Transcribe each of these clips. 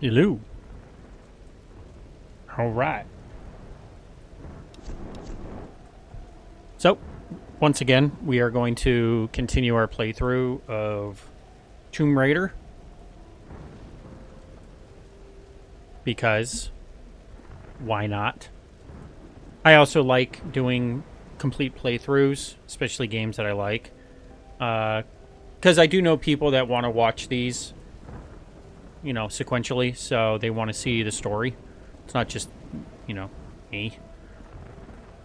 Hello. All right. So, once again, we are going to continue our playthrough of Tomb Raider. Because, why not? I also like doing complete playthroughs, especially games that I like. Because I do know people that want to watch these, you know, sequentially, so they want to see the story. It's not just, you know, me,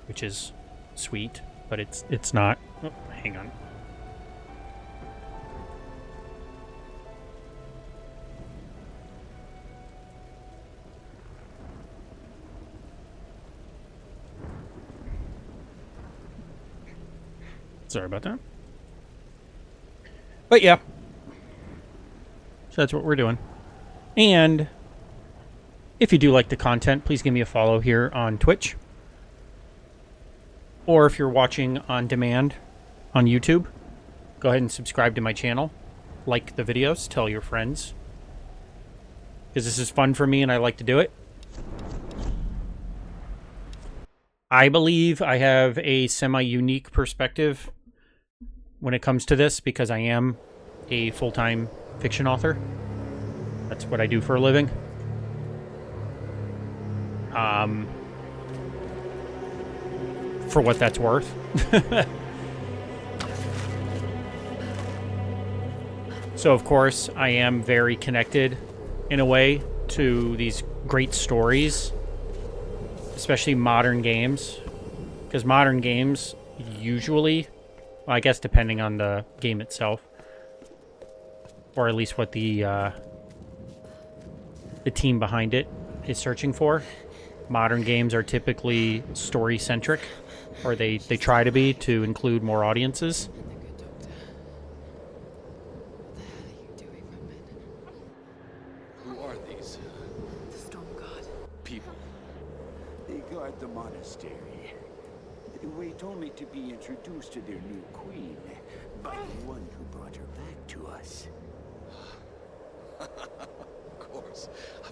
which is sweet, but it's not. Oh, hang on. Sorry about that. But yeah. So that's what we're doing. And if you do like the content, please give me a follow here on Twitch. Or if you're watching on demand on YouTube, go ahead and subscribe to my channel. Like the videos, tell your friends. Because this is fun for me and I like to do it. I believe I have a semi-unique perspective when it comes to this because I am a full-time fiction author. That's what I do for a living. For what that's worth. So, of course, I am very connected in a way to these great stories, especially modern games. Because modern games usually, well, I guess depending on the game itself, or at least what the team behind it is searching for. Modern games are typically story-centric, or they try to be to include more audiences. Who are these The storm god. people? They guard the monastery. They wait only to be introduced to their new queen by the one who brought her back to us. Of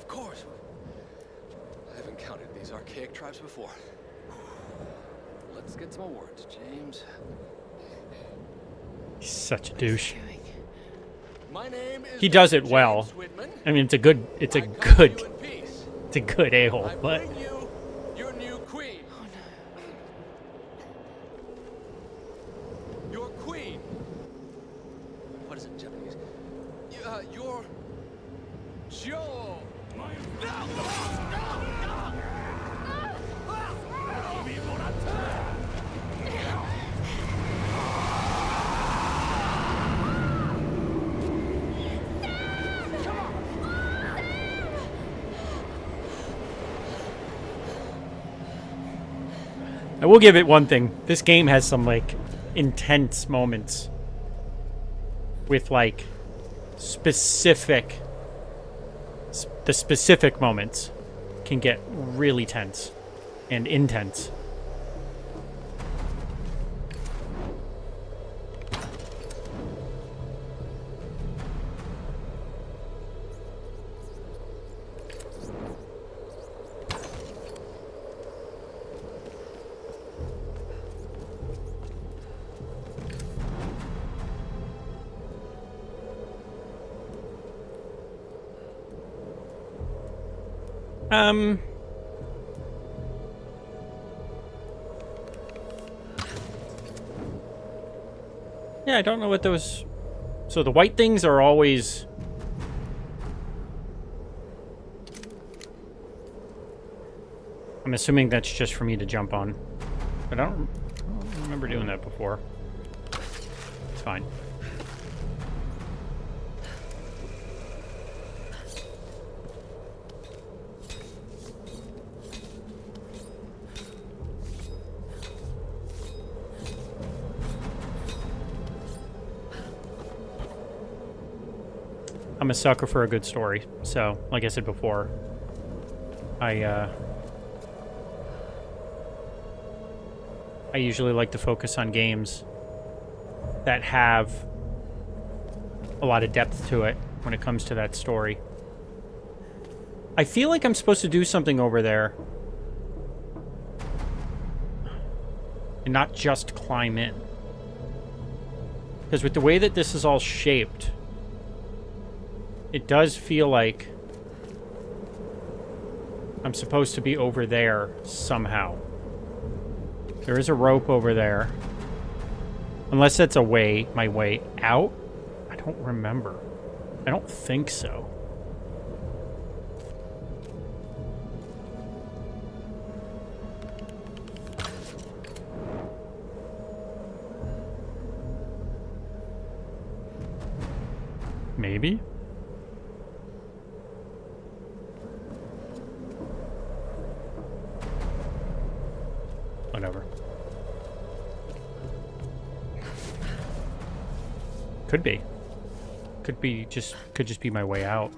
course. I've encountered these archaic tribes before. Let's get some awards, James. He's such a douche. My name is He does it James well. Whitman. I mean, it's a good I come to you in peace. it's a good a-hole, I but bring you your new queen. Oh no. Your queen. What is it in Japanese? Your Joe. I will give it one thing. This game has some, like, intense moments with, like, the specific moments can get really tense and intense. Yeah, I don't know what those... So the white things are always... I'm assuming that's just for me to jump on. But I don't remember doing that before. It's fine. I'm a sucker for a good story, so like I said before, I usually like to focus on games that have a lot of depth to it when it comes to that story. I feel like I'm supposed to do something over there. And not just climb in. Because with the way that this is all shaped, it does feel like I'm supposed to be over there somehow. There is a rope over there. Unless that's a way, my way out? I don't remember. I don't think so. Maybe? Whatever. Could be. Could just be my way out.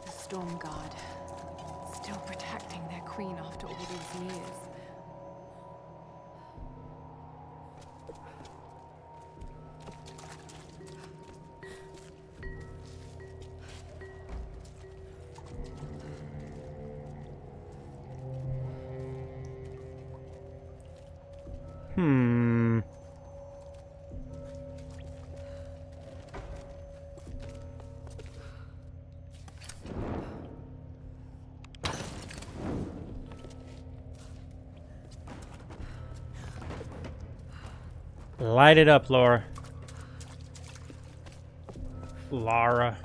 The Storm Guard. Still protecting their queen after all these years. Light it up, Laura. Lara.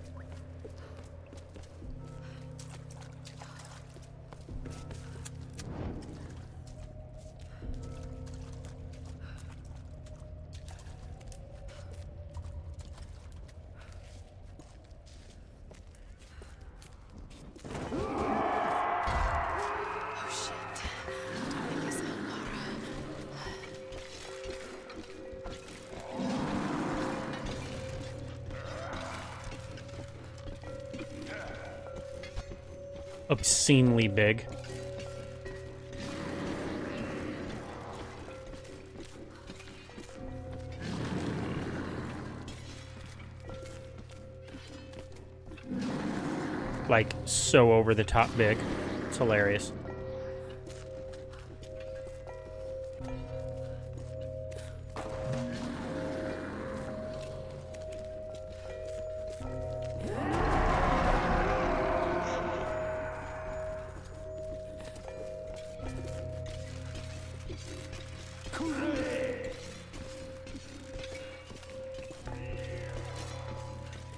Oh shit. Don't make yourself, Laura. Obscenely big. Like, so over the top big. It's hilarious.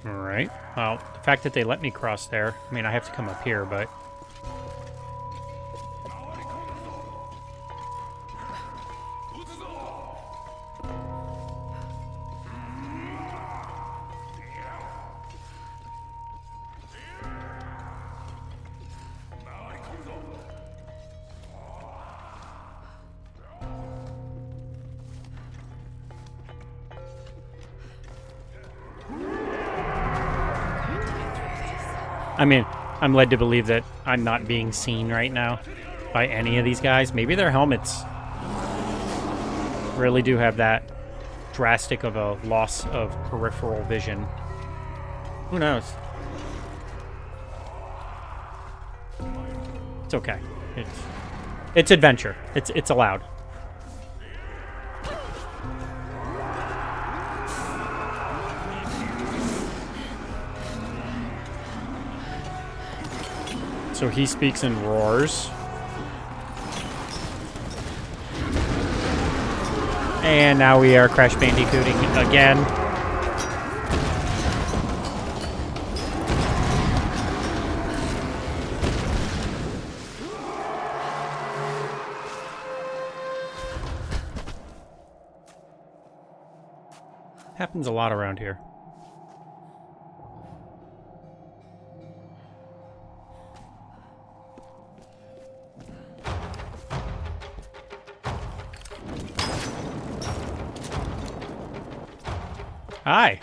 Alright. Well, the fact that they let me cross there, I mean, I have to come up here, but... I mean, I'm led to believe that I'm not being seen right now by any of these guys. Maybe their helmets really do have that drastic of a loss of peripheral vision. Who knows? It's okay. It's adventure. It's allowed. So he speaks in roars. And now we are Crash Bandicooting again. Happens a lot around here. Hi.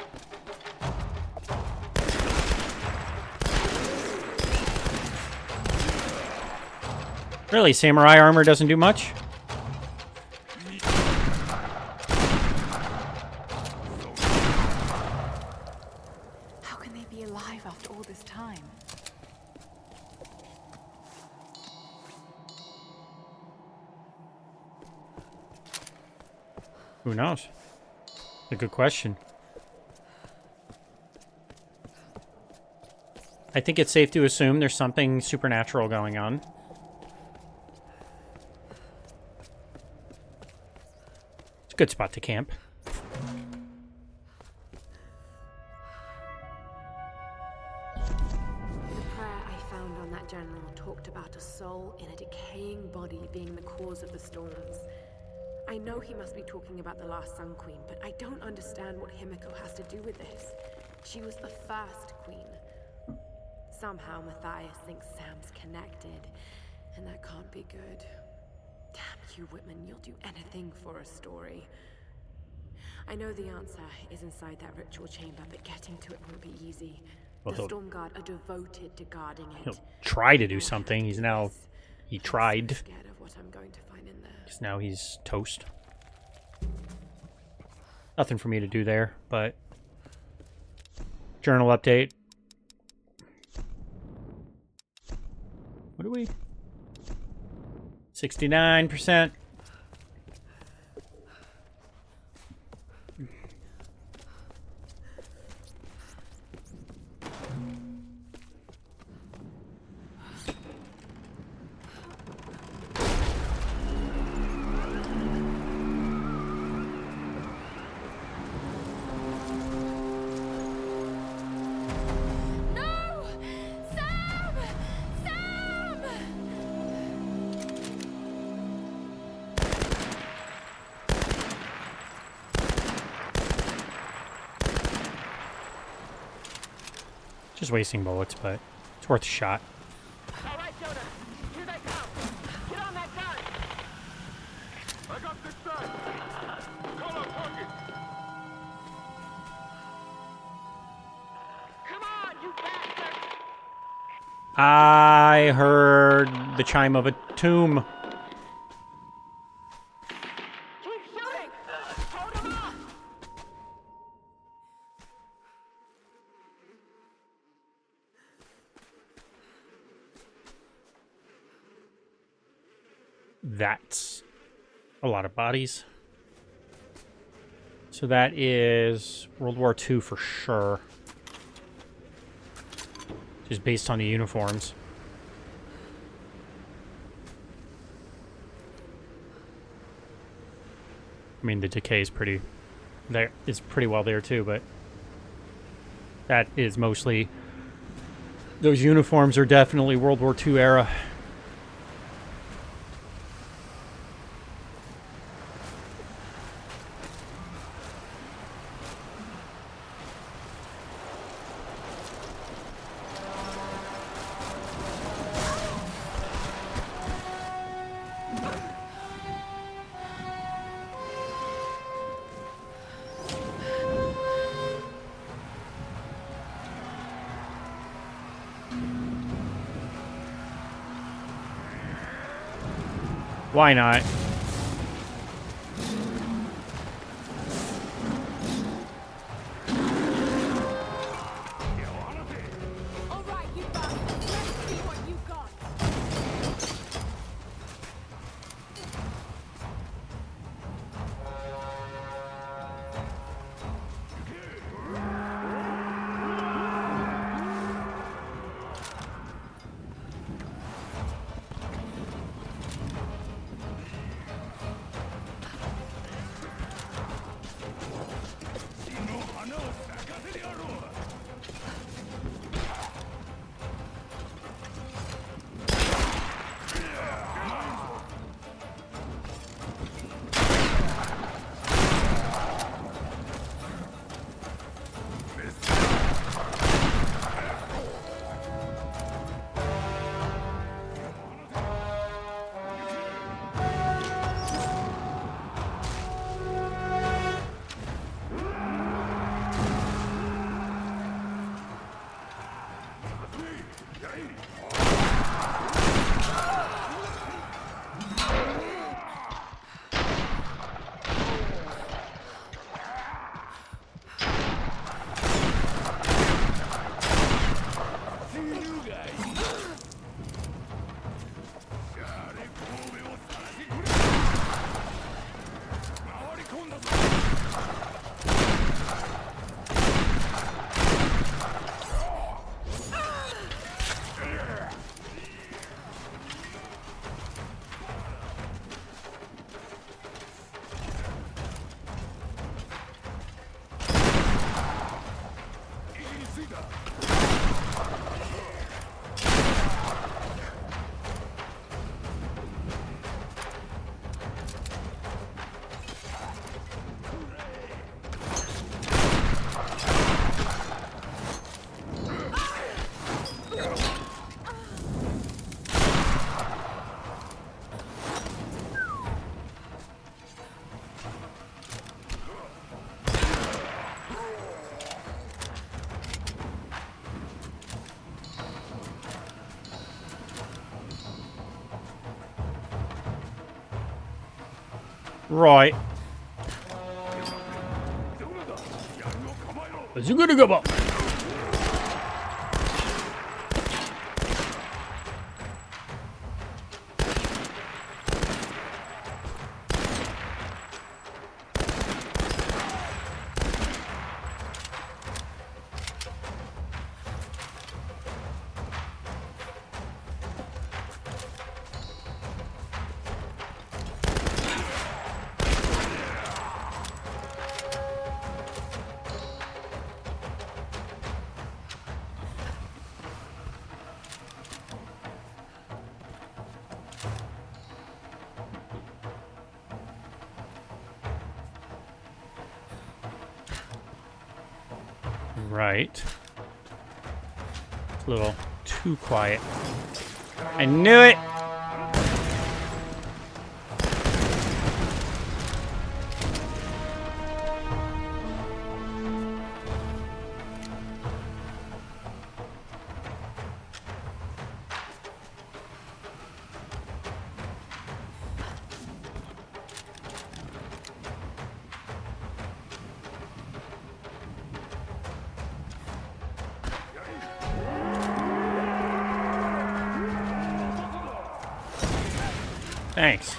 Really, samurai armor doesn't do much? How can they time. Who knows? A good question. I think it's safe to assume there's something supernatural going on. It's a good spot to camp. The prayer I found on that general talked about a soul in a decaying body being the cause of the storms. I know he must be talking about the last Sun Queen, but I don't understand what Himiko has to do with this. She was the first queen. Somehow Matthias thinks Sam's connected, and that can't be good. Damn you, Whitman, you'll do anything for a story. I know the answer is inside that ritual chamber, but getting to it won't be easy. Well, The Storm Guard are devoted to guarding it. He'll try to do something. He's now... He I'm tried. so scared of what I'm going to find in there. Because now he's toast. Nothing for me to do there, but... Journal update. What do we... 69%. No! Sam! Sam! Just wasting bullets, but it's worth a shot. All right, Jonah. Here they come. Get on that gun. I got this side. Call up target. Come on, you bastard! I heard the chime of a tomb. Keep shooting! Hold him off! That's a lot of bodies. So that is World War II for sure. Just based on the uniforms. I mean, the decay is pretty there. It's pretty well there too, but that is mostly. Those uniforms are definitely World War II era. Why not? All right, you bastards. Let's see what you got. Right. Bazooka-da-gubba. Right. It's a little too quiet. I knew it! Thanks.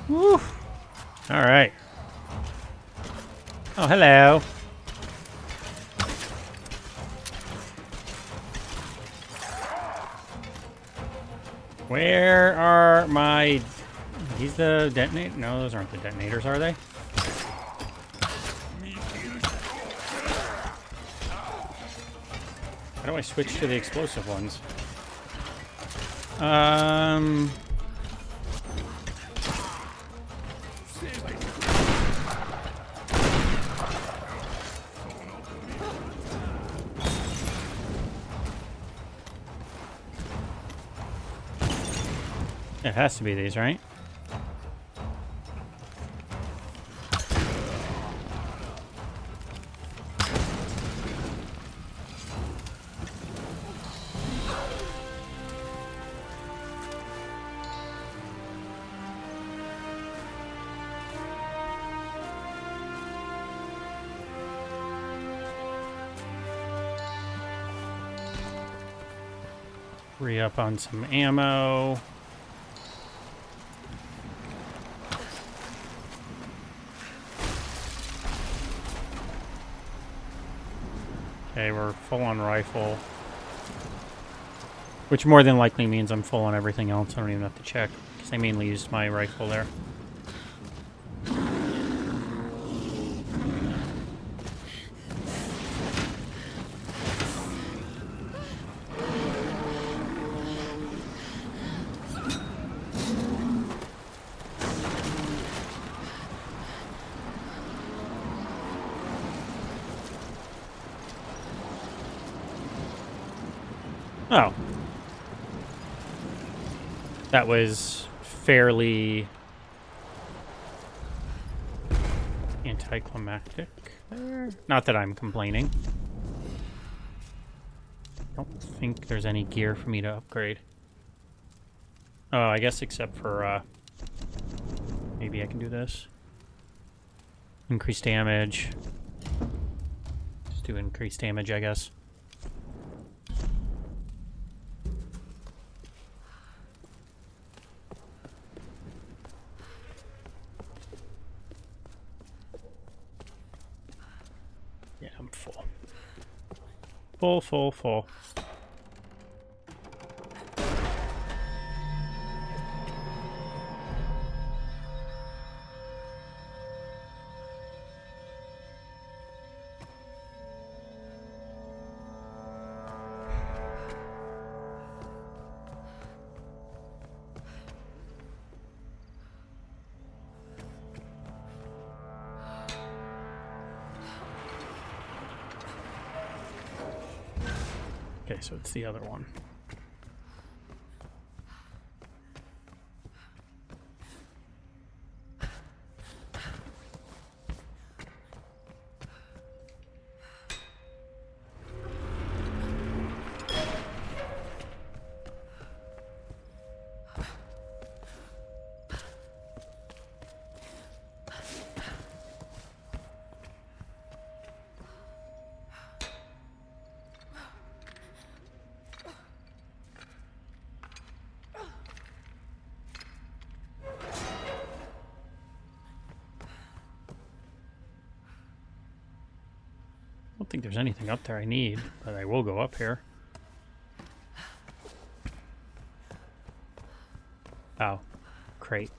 Woo. All right. Oh, hello. Where are my... These the detonator? No, those aren't the detonators, are they? How do I switch to the explosive ones? It has to be these, right? Free up on some ammo. Okay, we're full on rifle. Which more than likely means I'm full on everything else. I don't even have to check, because I mainly used my rifle there. Oh. That was fairly anticlimactic there. Not that I'm complaining. Don't think there's any gear for me to upgrade. Oh, I guess except for, maybe I can do this. Increase damage. Just do increased damage, I guess. Full, full, full. Okay, so it's the other one. I don't think there's anything up there I need, but I will go up here. Oh, crate.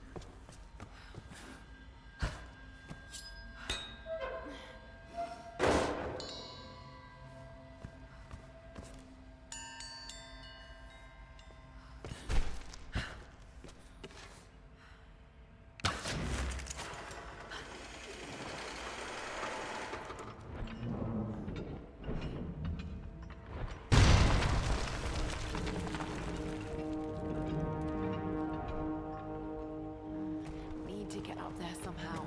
Need to get up there somehow.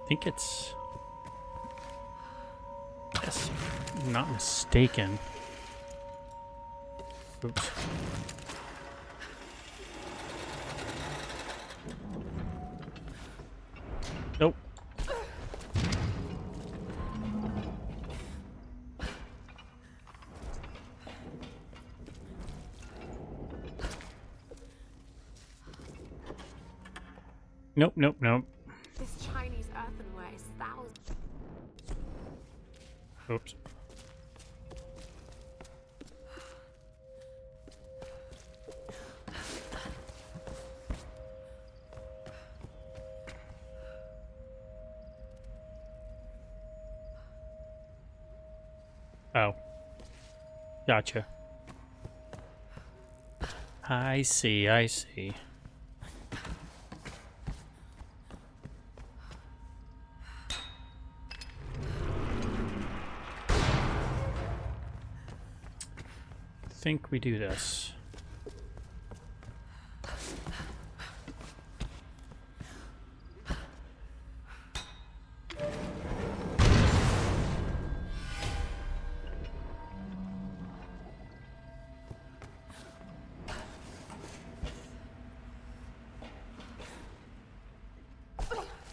I think it's... Yes, if I'm not mistaken. Oops. Nope. Nope, nope, nope. This Chinese earthenware is thousands. Oops. Oh. Gotcha. I see, I see. I think we do this.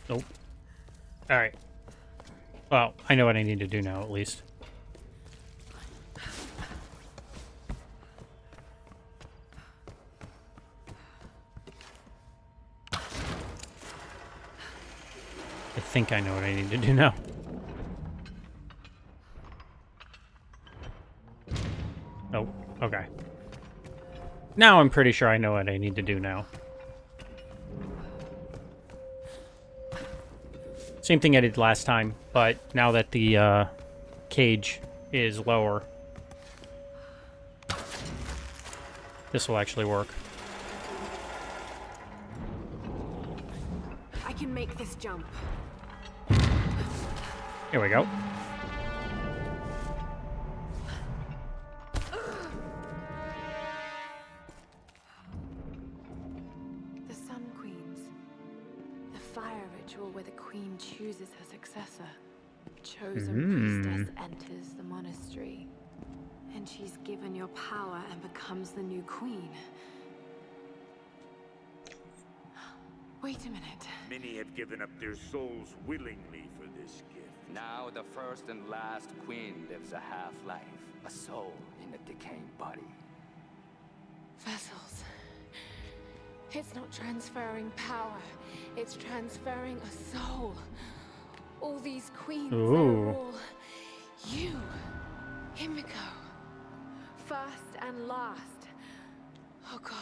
Nope. Alright. Well, I know what I need to do now, at least. I think I know what I need to do now. Oh, okay. Now I'm pretty sure I know what I need to do now. Same thing I did last time, but now that the cage is lower, this will actually work. I can make this jump. Here we go. The Sun Queens. The fire ritual where the queen chooses her successor. Chosen priestess enters the monastery. And she's given your power and becomes the new queen. Wait a minute. Many have given up their souls willingly for this gift. Now the first and last queen lives a half-life, a soul in a decaying body. Vessels. It's not transferring power. It's transferring a soul. All these queens, Ooh. they're all you, Himiko. First and last. Oh God.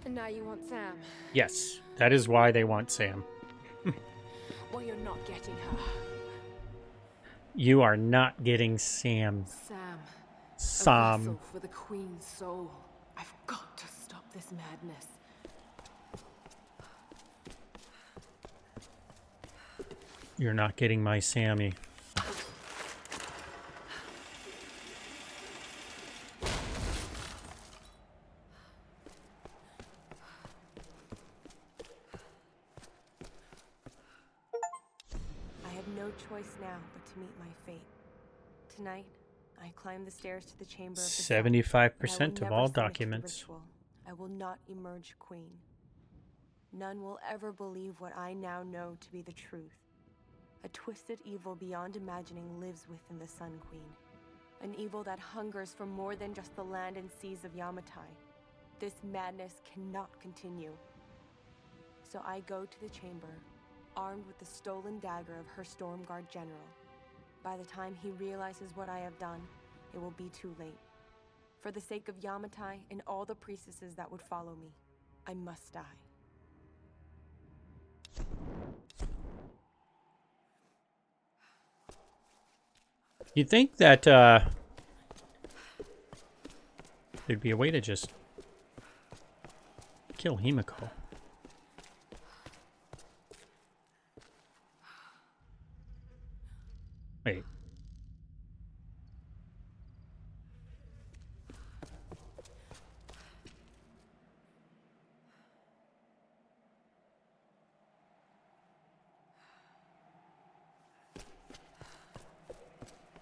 And now you want Sam. Yes, that is why they want Sam. Well, you're not getting her. You are not getting Sam. Sam. A Sam. vessel for the Queen's soul. I've got to stop this madness. You're not getting my Sammy. I have no choice now but to meet my fate. Tonight, I climb the stairs to the chamber of the sun, 75% and I will of never all submit to the documents. ritual. I will not emerge queen. None will ever believe what I now know to be the truth. A twisted evil beyond imagining lives within the Sun Queen. An evil that hungers for more than just the land and seas of Yamatai. This madness cannot continue. So I go to the chamber, armed with the stolen dagger of her Stormguard general. By the time he realizes what I have done, it will be too late. For the sake of Yamatai and all the priestesses that would follow me, I must die. You'd think that there'd be a way to just kill Himiko. Wait.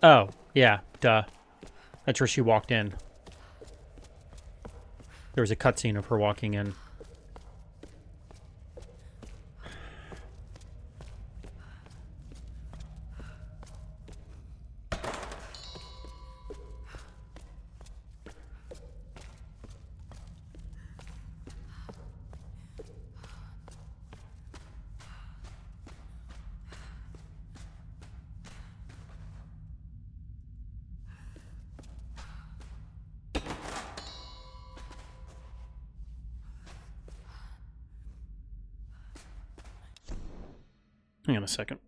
Oh, yeah, duh. That's where she walked in. There was a cutscene of her walking in. Hang on a second.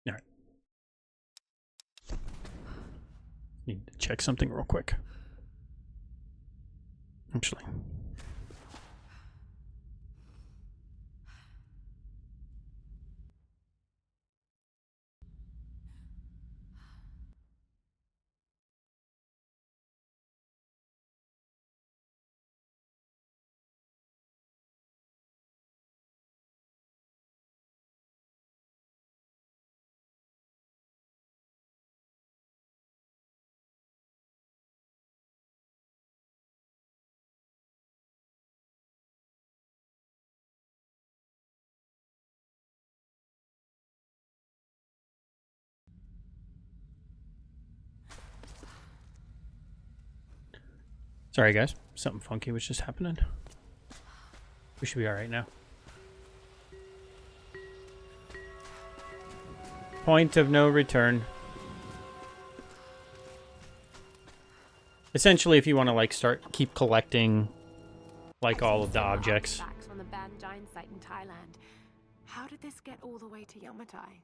All right. Need to check something real quick. Actually. Sorry, guys. Something funky was just happening. We should be alright now. Point of no return. Essentially, if you want to, like, keep collecting, like, all of the objects. Artifacts on the Banjine site in Thailand. How did this get all the way to Yamatai?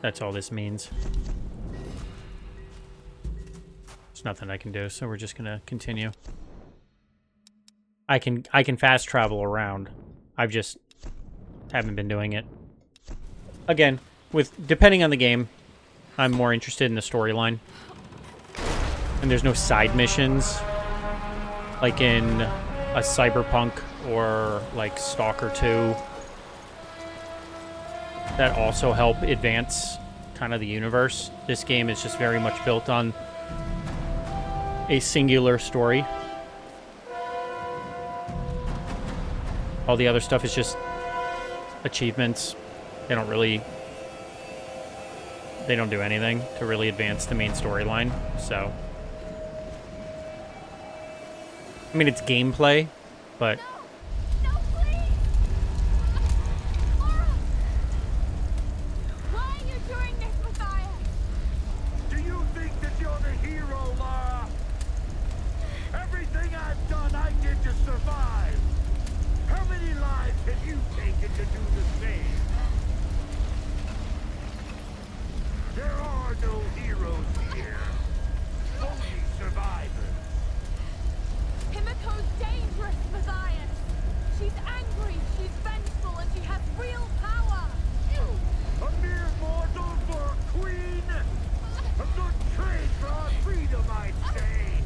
That's all this means. There's nothing I can do, so we're just gonna continue. I can fast travel around. I've just Haven't been doing it. Again, depending on the game, I'm more interested in the storyline. And there's no side missions like in a Cyberpunk or like Stalker 2 that also help advance kind of the universe. This game is just very much built on a singular story. All the other stuff is just achievements. They don't do anything to really advance the main storyline. So, I mean, it's gameplay, but No, please! Laura! Why are you doing this, Matthias? Do you think that you're the hero, Lara? Everything I've done, I did to survive. How many lives have you taken to do the same? There are no heroes here. Only survivors. Himiko's dangerous, Matthias. She's angry, she's vengeful, and she has real power. A mere mortal for a queen? A good trade for our freedom, I'd say.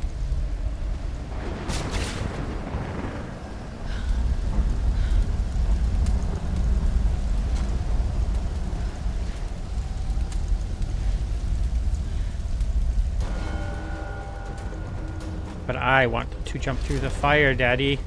but I want to jump through the fire, Daddy.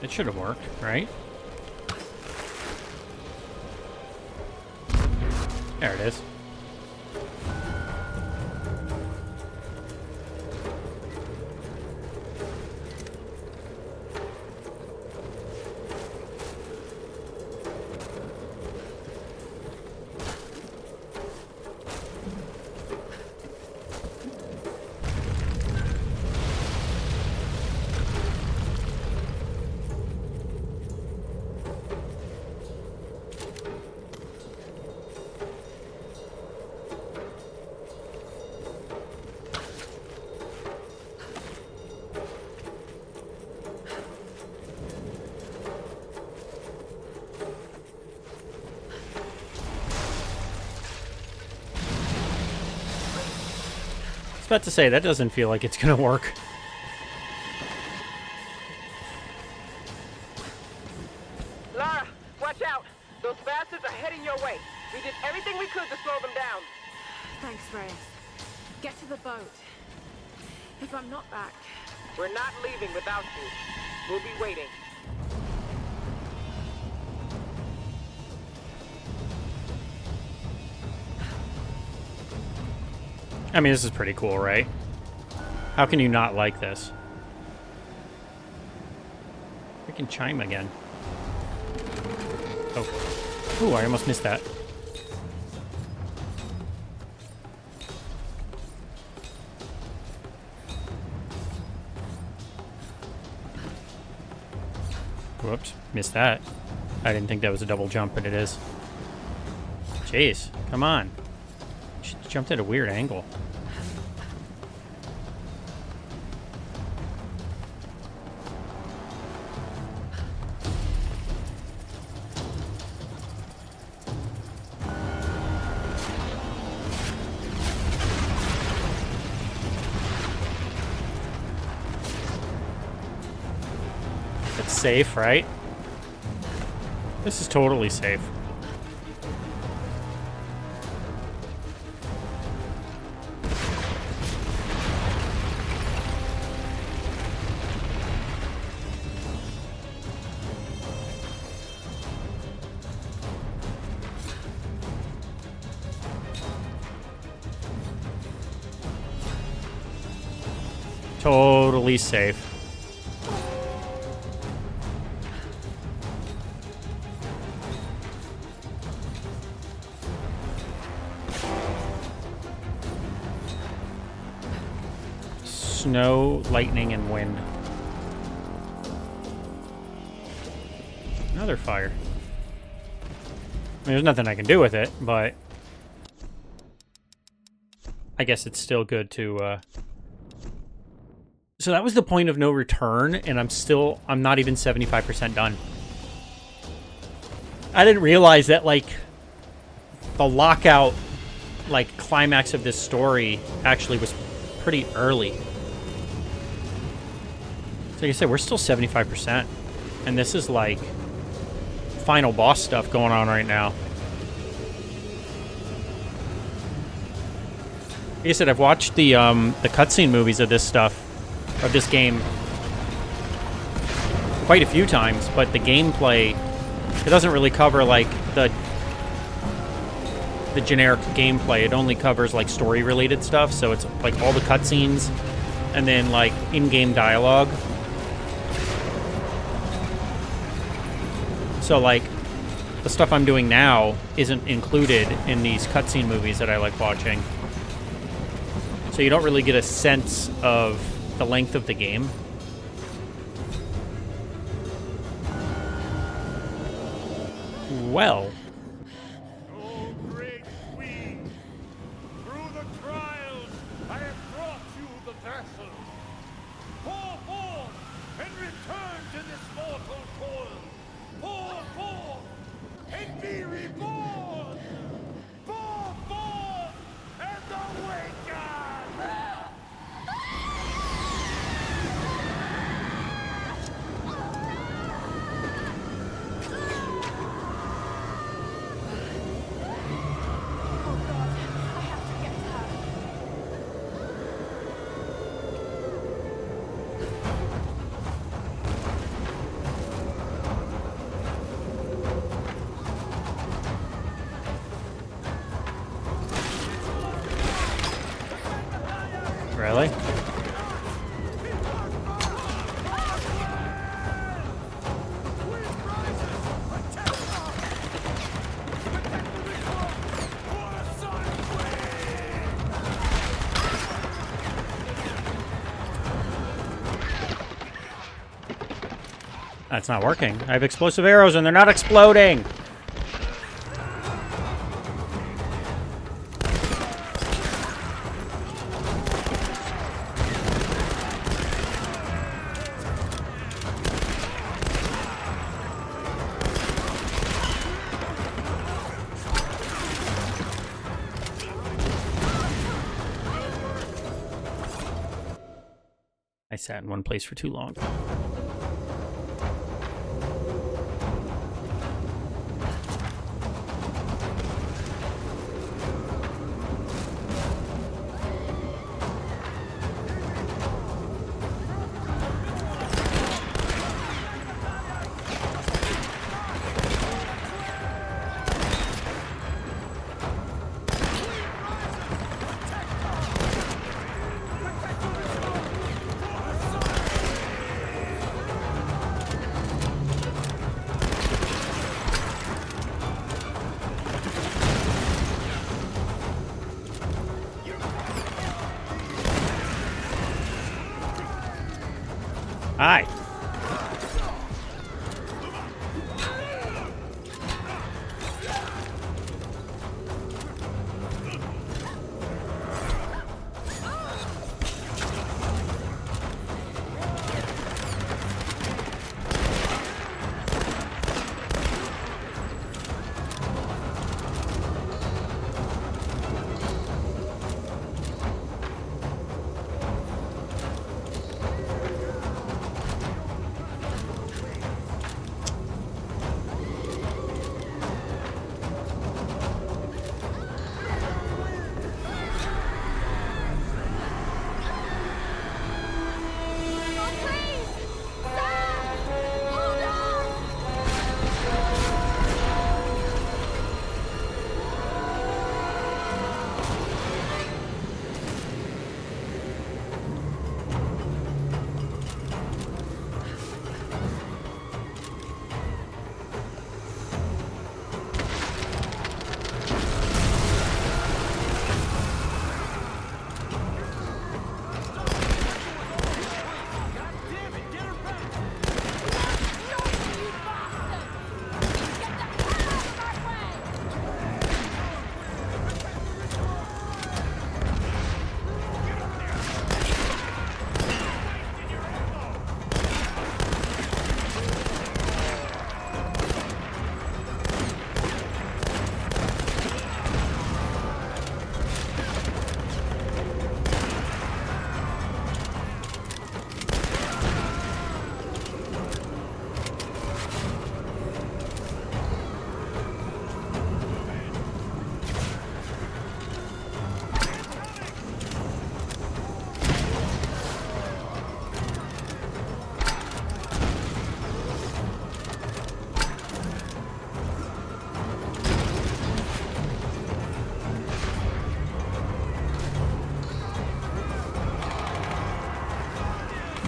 It should have worked, right? There it is. I was about to say, that doesn't feel like it's gonna work. Lara, watch out. Those bastards are heading your way. We did everything we could to slow them down. Thanks, Reyes. Get to the boat. If I'm not back, We're not leaving without you. We'll be waiting. I mean, this is pretty cool, right? How can you not like this? Freaking chime again. Oh. Ooh, I almost missed that. Whoops, missed that. I didn't think that was a double jump, but it is. Jeez, come on. She jumped at a weird angle. safe, right? This is totally safe. Totally safe. Snow, lightning, and wind. Another fire. I mean, there's nothing I can do with it, but I guess it's still good to, So that was the point of no return, and I'm not even 75% done. I didn't realize that, like, the lockout, like, climax of this story actually was pretty early. So like I said, we're still 75%. And this is, like, final boss stuff going on right now. Like I said, I've watched the cutscene movies of this stuff, of this game, quite a few times, but the gameplay, it doesn't really cover, like, the generic gameplay. It only covers, like, story-related stuff, so it's, like, all the cutscenes, and then, like, in-game dialogue. So, like, the stuff I'm doing now isn't included in these cutscene movies that I like watching. So you don't really get a sense of the length of the game. Well. Oh, great queen! Through the trials, I have brought you the vessel. Pour forth and return to this mortal toil. Pour forth and be reborn. Pour forth and awaken. Oh God, I have to get to her. Really? That's not working. I have explosive arrows and they're not exploding. I sat in one place for too long. Hi.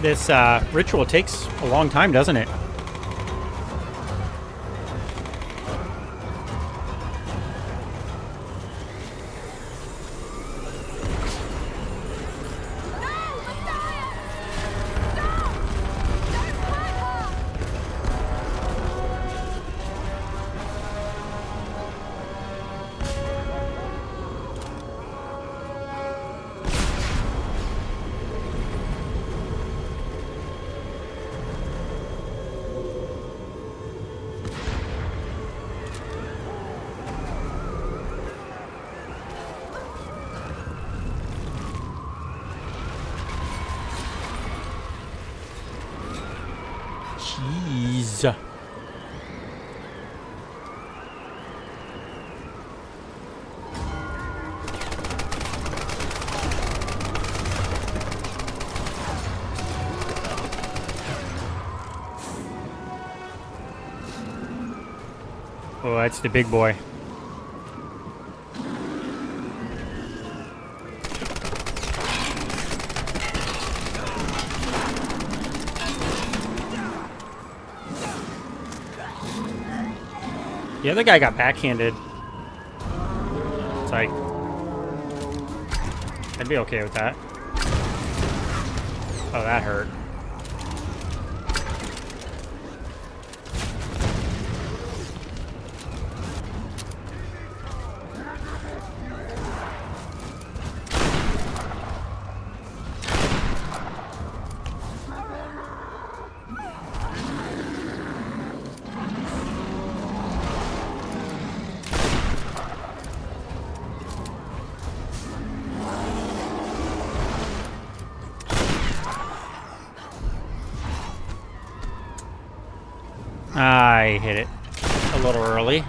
This ritual takes a long time, doesn't it? Jeez. Oh, that's the big boy. The other guy got backhanded. It's like, I'd be okay with that. Oh, that hurt. I hit it a little early.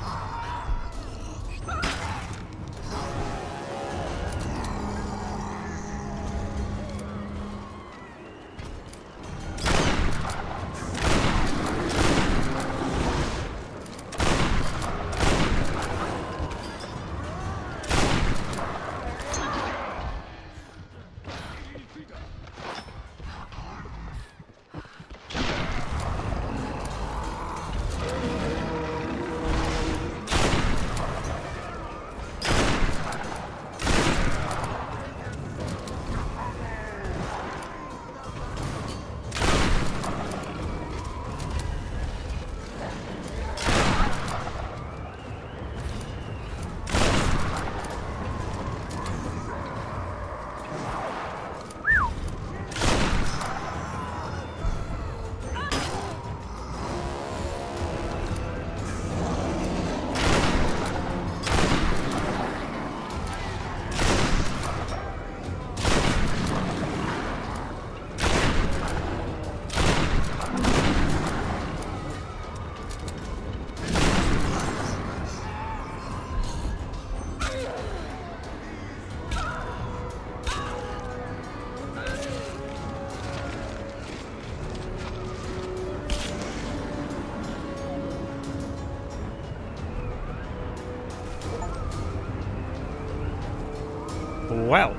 Well.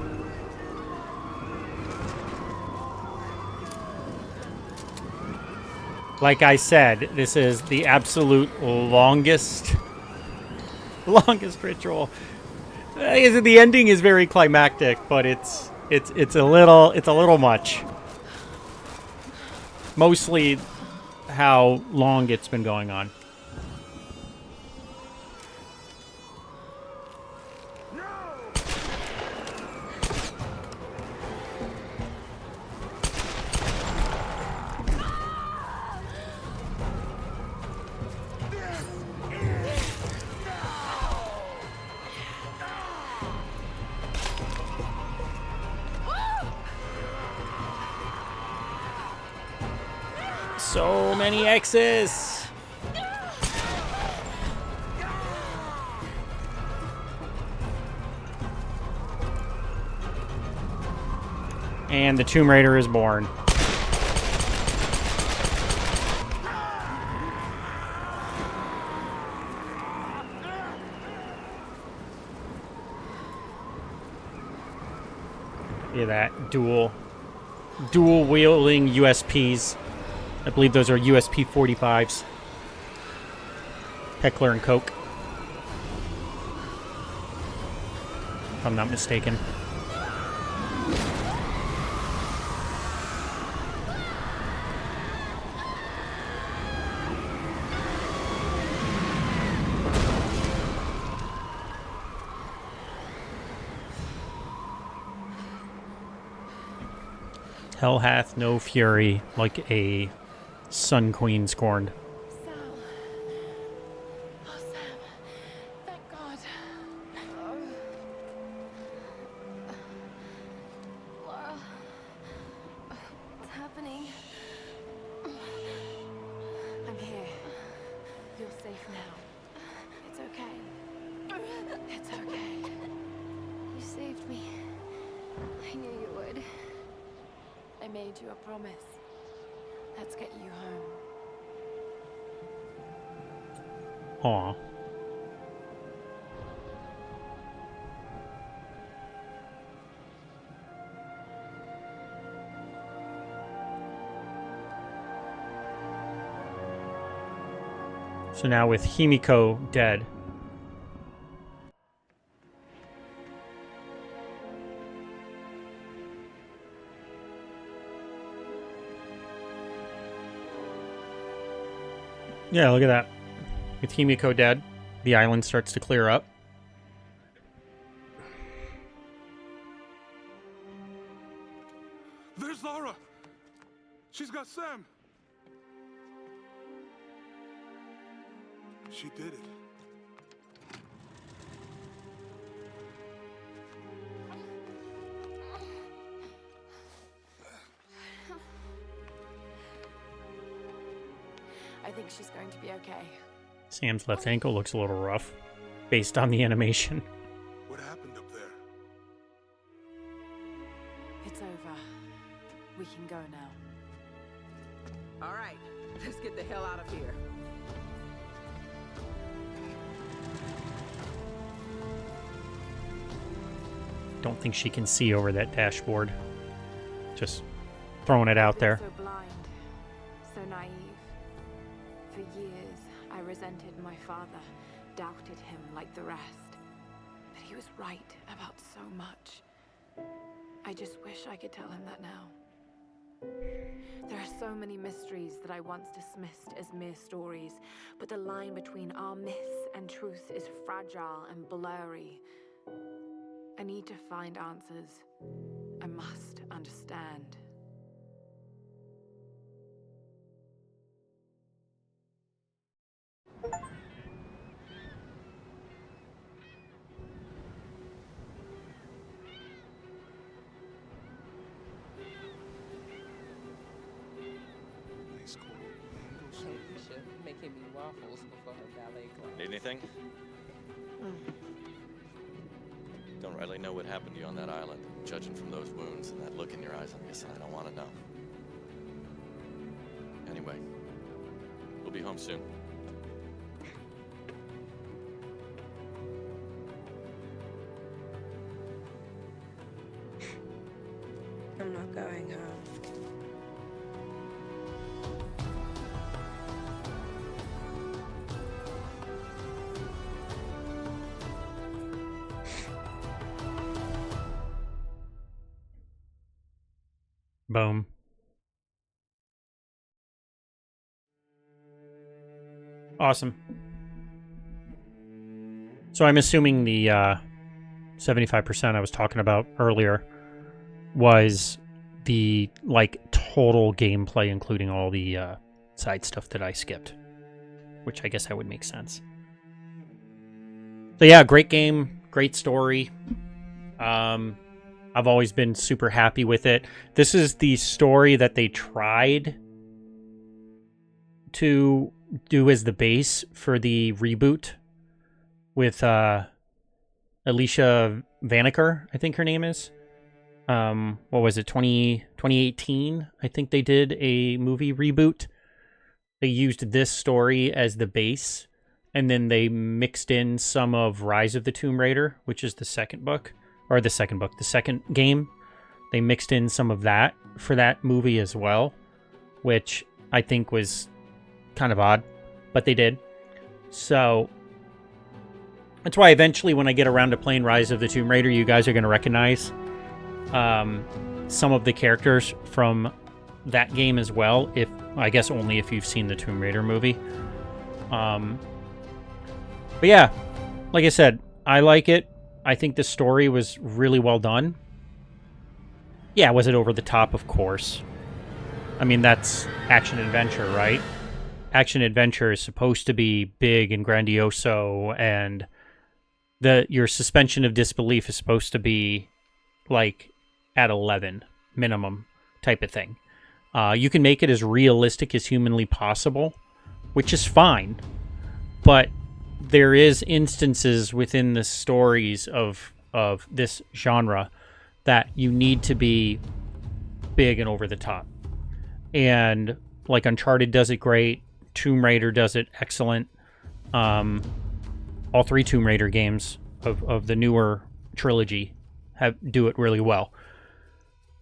Like I said, this is the absolute longest ritual. The ending is very climactic, but it's a little much. Mostly how long it's been going on. So many X's. And the Tomb Raider is born. Look at that duel. dual wielding USPs. I believe those are USP 45s. Heckler and Koch. If I'm not mistaken. Hell hath no fury like a Sun Queen scorned. Sal. Oh, Sam. Thank God. Laura. What's happening? I'm here. You're safe now. It's okay. It's okay. You saved me. I knew you would. I made you a promise. Let's get you home. Aw. So now with Himiko dead. Yeah, look at that. With Himiko dead, the island starts to clear up. There's Laura! She's got Sam! She did it. I think she's going to be okay. Sam's left ankle looks a little rough, based on the animation. What happened up there? It's over. We can go now. All right, let's get the hell out of here. Don't think she can see over that dashboard. Just throwing it out there. So blind, so naive. For years, I resented my father, doubted him like the rest. But he was right about so much. I just wish I could tell him that now. There are so many mysteries that I once dismissed as mere stories, but the line between our myths and truth is fragile and blurry. I need to find answers. I must understand. Nice cool angles. Alicia making me waffles before her ballet class. Need anything? Don't really know what happened to you on that island. Judging from those wounds and that look in your eyes, I'm guessing I don't want to know. Anyway, we'll be home soon. I'm not going home. Boom. Awesome. So I'm assuming the 75% I was talking about earlier was the like total gameplay, including all the side stuff that I skipped, which I guess that would make sense. So yeah, great game, great story. I've always been super happy with it. This is the story that they tried to do as the base for the reboot with Alicia Vanaker, I think her name is. What was it, 2018? I think they did a movie reboot. They used this story as the base, and then they mixed in some of Rise of the Tomb Raider, which is the second book. Or the second book, the second game. they mixed in some of that for that movie as well, which I think was kind of odd, but they did. So that's why eventually when I get around to playing Rise of the Tomb Raider, you guys are going to recognize some of the characters from that game as well, if I guess only if you've seen the Tomb Raider movie. But yeah, like I said, I like it. I think the story was really well done. Yeah, was it over the top? Of course. I mean, that's action-adventure, right? Action-adventure is supposed to be big and grandioso, and your suspension of disbelief is supposed to be, like, at 11, minimum, type of thing. You can make it as realistic as humanly possible, which is fine, but there is instances within the stories of this genre that you need to be big and over the top. And like Uncharted does it great, Tomb Raider does it excellent. All 3 Tomb Raider games of the newer trilogy do it really well.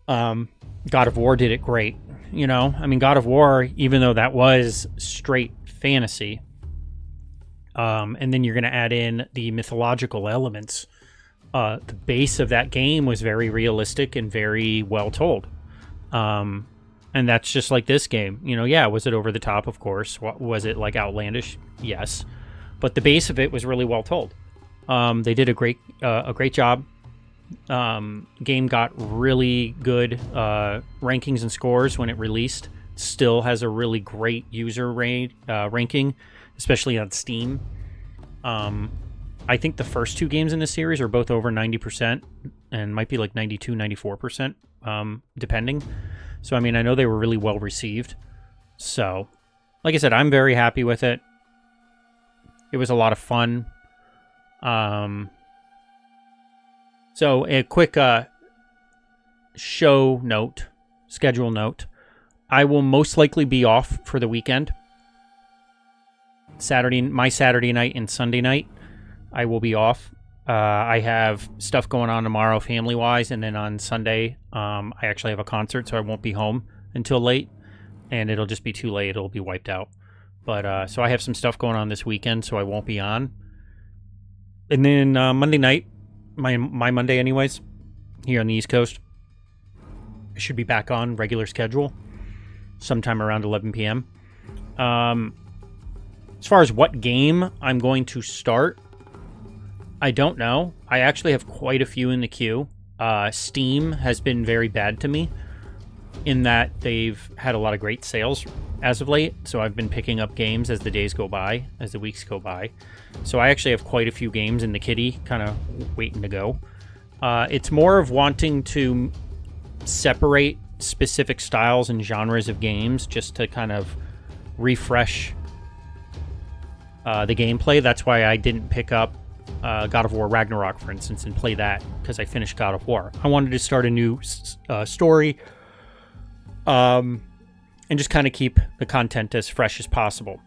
God of War did it great. You know, I mean, God of War, even though that was straight fantasy, and then you're going to add in the mythological elements, the base of that game was very realistic and very well told. And that's just like this game. You know, yeah, was it over the top? Of course. Was it like outlandish? Yes. But the base of it was really well told. They did a great job. Game got really good rankings and scores when it released. Still has a really great user ranking, especially on Steam. I think the first 2 games in the series are both over 90% and might be like 92, 94%, depending. So, I mean, I know they were really well received. So, like I said, I'm very happy with it. It was a lot of fun. So, a quick schedule note. I will most likely be off for the weekend. My Saturday night and Sunday night, I will be off. I have stuff going on tomorrow family-wise, and then on Sunday, I actually have a concert, so I won't be home until late, and it'll just be too late. It'll be wiped out. But so I have some stuff going on this weekend, so I won't be on. And then Monday night, my Monday anyways, here on the East Coast, I should be back on regular schedule sometime around 11 p.m. As far as what game I'm going to start, I don't know. I actually have quite a few in the queue. Steam has been very bad to me in that they've had a lot of great sales as of late, so I've been picking up games as the days go by, as the weeks go by. So I actually have quite a few games in the kitty, kind of waiting to go. It's more of wanting to separate specific styles and genres of games just to kind of refresh the gameplay. That's why I didn't pick up God of War Ragnarok, for instance, and play that, because I finished God of War. I wanted to start a new story, and just kind of keep the content as fresh as possible.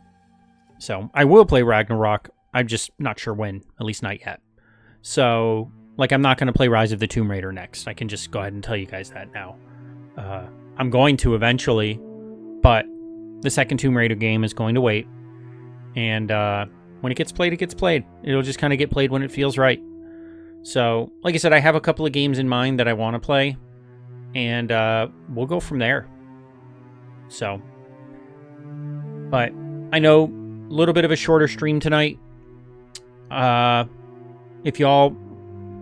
So I will play Ragnarok. I'm just not sure when, at least not yet. So, like, I'm not going to play Rise of the Tomb Raider next. I can just go ahead and tell you guys that now. I'm going to eventually, but the second Tomb Raider game is going to wait. And when it gets played, it gets played. It'll just kind of get played when it feels right. So, like I said, I have a couple of games in mind that I want to play, and we'll go from there. So, but I know a little bit of a shorter stream tonight. If y'all,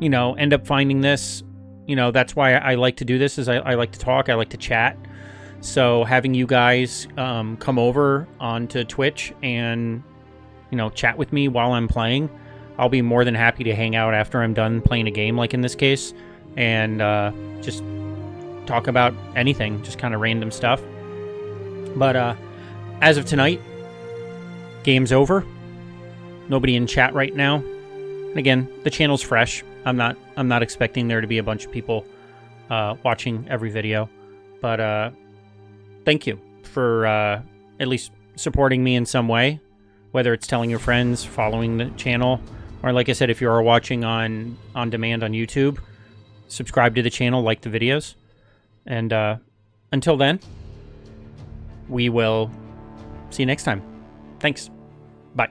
end up finding this, that's why I like to do this, is I like to talk, I like to chat. So having you guys come over onto Twitch and, chat with me while I'm playing, I'll be more than happy to hang out after I'm done playing a game, like in this case, and just talk about anything, just kind of random stuff. But as of tonight, game's over. Nobody in chat right now. And again, the channel's fresh. I'm not expecting there to be a bunch of people watching every video. But thank you for at least supporting me in some way, whether it's telling your friends, following the channel, or like I said, if you are watching on demand on YouTube, subscribe to the channel, like the videos. And until then, we will see you next time. Thanks. Bye.